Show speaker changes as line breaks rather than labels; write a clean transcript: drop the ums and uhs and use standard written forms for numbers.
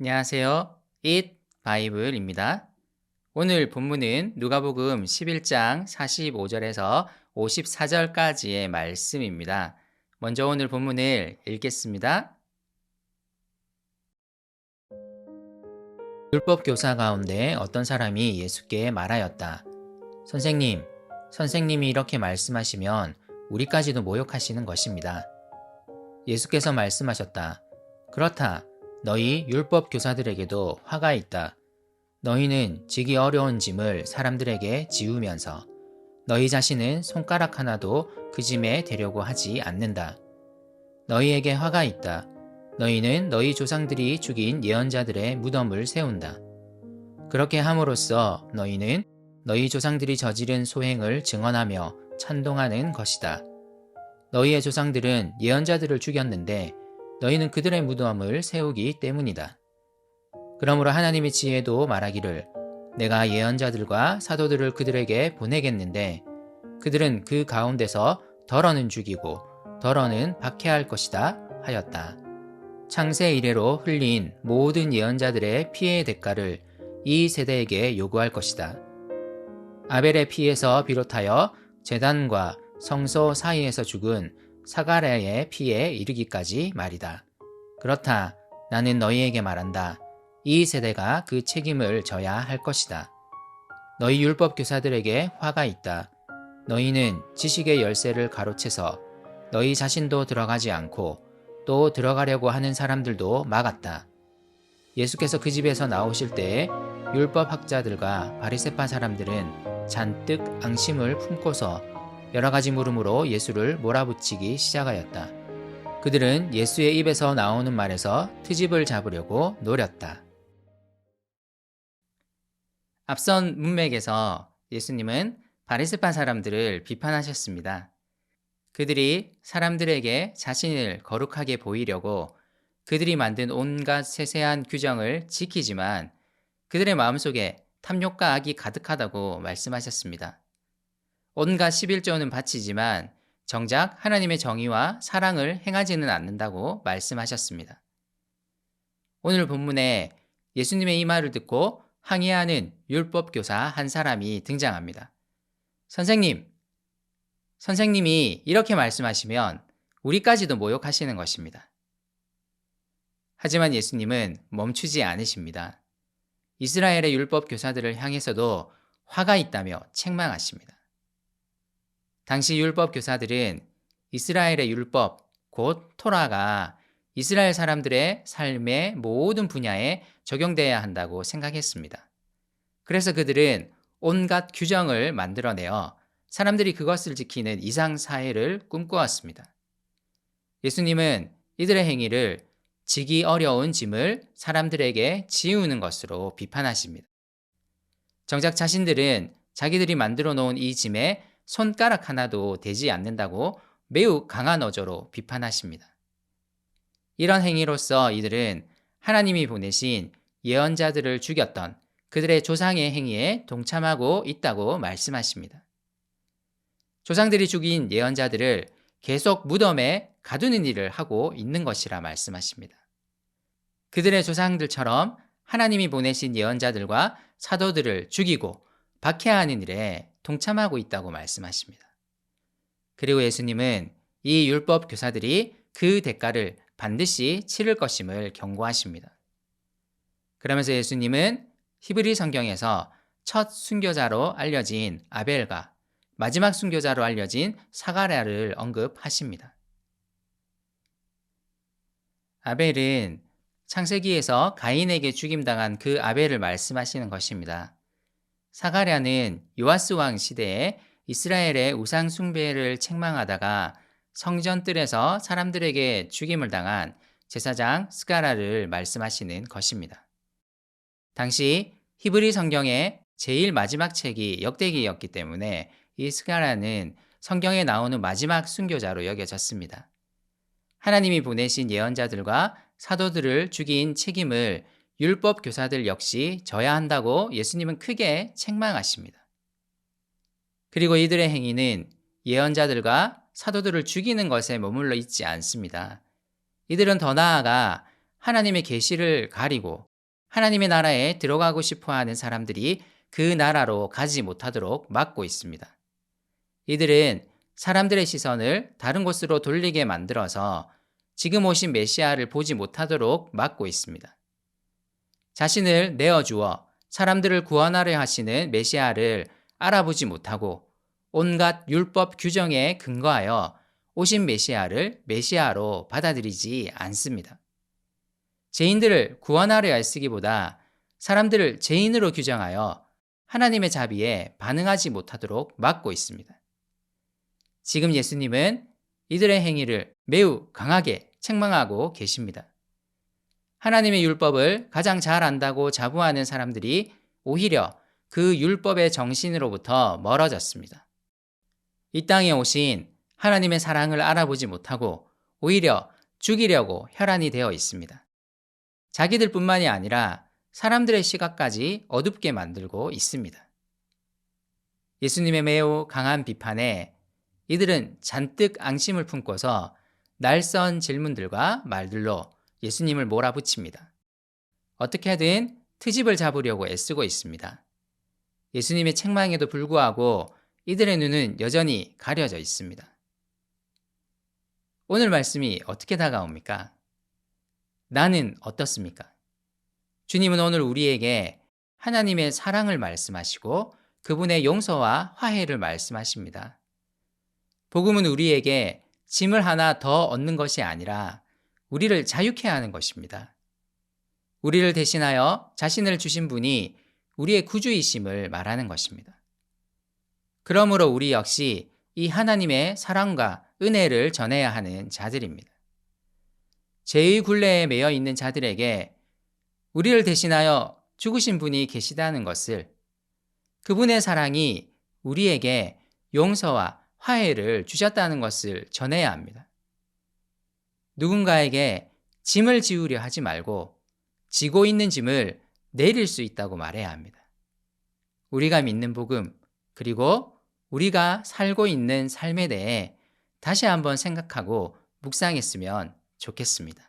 안녕하세요. Eat 바이블입니다. 오늘 본문은 누가복음 11장 45절에서 54절까지의 말씀입니다. 먼저 오늘 본문을 읽겠습니다. 율법 교사 가운데 어떤 사람이 예수께 말하였다. 선생님, 선생님이 이렇게 말씀하시면 우리까지도 모욕하시는 것입니다. 예수께서 말씀하셨다. 그렇다. 너희 율법 교사들에게도 화가 있다. 너희는 지기 어려운 짐을 사람들에게 지우면서 너희 자신은 손가락 하나도 그 짐에 대려고 하지 않는다. 너희에게 화가 있다. 너희는 너희 조상들이 죽인 예언자들의 무덤을 세운다. 그렇게 함으로써 너희는 너희 조상들이 저지른 소행을 증언하며 찬동하는 것이다. 너희의 조상들은 예언자들을 죽였는데 너희는 그들의 무덤을 세우기 때문이다. 그러므로 하나님의 지혜도 말하기를 내가 예언자들과 사도들을 그들에게 보내겠는데 그들은 그 가운데서 덜어는 죽이고 덜어는 박해할 것이다 하였다. 창세 이래로 흘린 모든 예언자들의 피해의 대가를 이 세대에게 요구할 것이다. 아벨의 피에서 비롯하여 제단과 성소 사이에서 죽은 사가랴의 피에 이르기까지 말이다. 그렇다. 나는 너희에게 말한다. 이 세대가 그 책임을 져야 할 것이다. 너희 율법 교사들에게 화가 있다. 너희는 지식의 열쇠를 가로채서 너희 자신도 들어가지 않고 또 들어가려고 하는 사람들도 막았다. 예수께서 그 집에서 나오실 때에 율법 학자들과 바리새파 사람들은 잔뜩 앙심을 품고서 여러 가지 물음으로 예수를 몰아붙이기 시작하였다. 그들은 예수의 입에서 나오는 말에서 트집을 잡으려고 노렸다. 앞선 문맥에서 예수님은 바리새파 사람들을 비판하셨습니다. 그들이 사람들에게 자신을 거룩하게 보이려고 그들이 만든 온갖 세세한 규정을 지키지만 그들의 마음속에 탐욕과 악이 가득하다고 말씀하셨습니다. 온갖 11조는 바치지만 정작 하나님의 정의와 사랑을 행하지는 않는다고 말씀하셨습니다. 오늘 본문에 예수님의 이 말을 듣고 항의하는 율법교사 한 사람이 등장합니다. 선생님이 이렇게 말씀하시면 우리까지도 모욕하시는 것입니다. 하지만 예수님은 멈추지 않으십니다. 이스라엘의 율법교사들을 향해서도 화가 있다며 책망하십니다. 당시 율법교사들은 이스라엘의 율법, 곧 토라가 이스라엘 사람들의 삶의 모든 분야에 적용돼야 한다고 생각했습니다. 그래서 그들은 온갖 규정을 만들어내어 사람들이 그것을 지키는 이상 사회를 꿈꾸었습니다. 예수님은 이들의 행위를 지기 어려운 짐을 사람들에게 지우는 것으로 비판하십니다. 정작 자신들은 자기들이 만들어 놓은 이 짐에 손가락 하나도 되지 않는다고 매우 강한 어조로 비판하십니다. 이런 행위로서 이들은 하나님이 보내신 예언자들을 죽였던 그들의 조상의 행위에 동참하고 있다고 말씀하십니다. 조상들이 죽인 예언자들을 계속 무덤에 가두는 일을 하고 있는 것이라 말씀하십니다. 그들의 조상들처럼 하나님이 보내신 예언자들과 사도들을 죽이고 박해하는 일에 동참하고 있다고 말씀하십니다. 그리고 예수님은 이 율법 교사들이 그 대가를 반드시 치를 것임을 경고하십니다. 그러면서 예수님은 히브리 성경에서 첫 순교자로 알려진 아벨과 마지막 순교자로 알려진 사가랴를 언급하십니다. 아벨은 창세기에서 가인에게 죽임당한 그 아벨을 말씀하시는 것입니다. 사가랴는 요아스 왕 시대에 이스라엘의 우상 숭배를 책망하다가 성전 뜰에서 사람들에게 죽임을 당한 제사장 스가랴를 말씀하시는 것입니다. 당시 히브리 성경의 제일 마지막 책이 역대기였기 때문에 이 스가랴는 성경에 나오는 마지막 순교자로 여겨졌습니다. 하나님이 보내신 예언자들과 사도들을 죽인 책임을 율법 교사들 역시 져야 한다고 예수님은 크게 책망하십니다. 그리고 이들의 행위는 예언자들과 사도들을 죽이는 것에 머물러 있지 않습니다. 이들은 더 나아가 하나님의 계시를 가리고 하나님의 나라에 들어가고 싶어 하는 사람들이 그 나라로 가지 못하도록 막고 있습니다. 이들은 사람들의 시선을 다른 곳으로 돌리게 만들어서 지금 오신 메시아를 보지 못하도록 막고 있습니다. 자신을 내어주어 사람들을 구원하려 하시는 메시아를 알아보지 못하고 온갖 율법 규정에 근거하여 오신 메시아를 메시아로 받아들이지 않습니다. 죄인들을 구원하려 애쓰기보다 사람들을 죄인으로 규정하여 하나님의 자비에 반응하지 못하도록 막고 있습니다. 지금 예수님은 이들의 행위를 매우 강하게 책망하고 계십니다. 하나님의 율법을 가장 잘 안다고 자부하는 사람들이 오히려 그 율법의 정신으로부터 멀어졌습니다. 이 땅에 오신 하나님의 사랑을 알아보지 못하고 오히려 죽이려고 혈안이 되어 있습니다. 자기들뿐만이 아니라 사람들의 시각까지 어둡게 만들고 있습니다. 예수님의 매우 강한 비판에 이들은 잔뜩 앙심을 품고서 날선 질문들과 말들로 예수님을 몰아붙입니다. 어떻게든 트집을 잡으려고 애쓰고 있습니다. 예수님의 책망에도 불구하고 이들의 눈은 여전히 가려져 있습니다. 오늘 말씀이 어떻게 다가옵니까? 나는 어떻습니까? 주님은 오늘 우리에게 하나님의 사랑을 말씀하시고 그분의 용서와 화해를 말씀하십니다. 복음은 우리에게 짐을 하나 더 얻는 것이 아니라 우리를 자유케 하는 것입니다. 우리를 대신하여 자신을 주신 분이 우리의 구주이심을 말하는 것입니다. 그러므로 우리 역시 이 하나님의 사랑과 은혜를 전해야 하는 자들입니다. 죄의 굴레에 매여 있는 자들에게 우리를 대신하여 죽으신 분이 계시다는 것을, 그분의 사랑이 우리에게 용서와 화해를 주셨다는 것을 전해야 합니다. 누군가에게 짐을 지우려 하지 말고 지고 있는 짐을 내릴 수 있다고 말해야 합니다. 우리가 믿는 복음, 그리고 우리가 살고 있는 삶에 대해 다시 한번 생각하고 묵상했으면 좋겠습니다.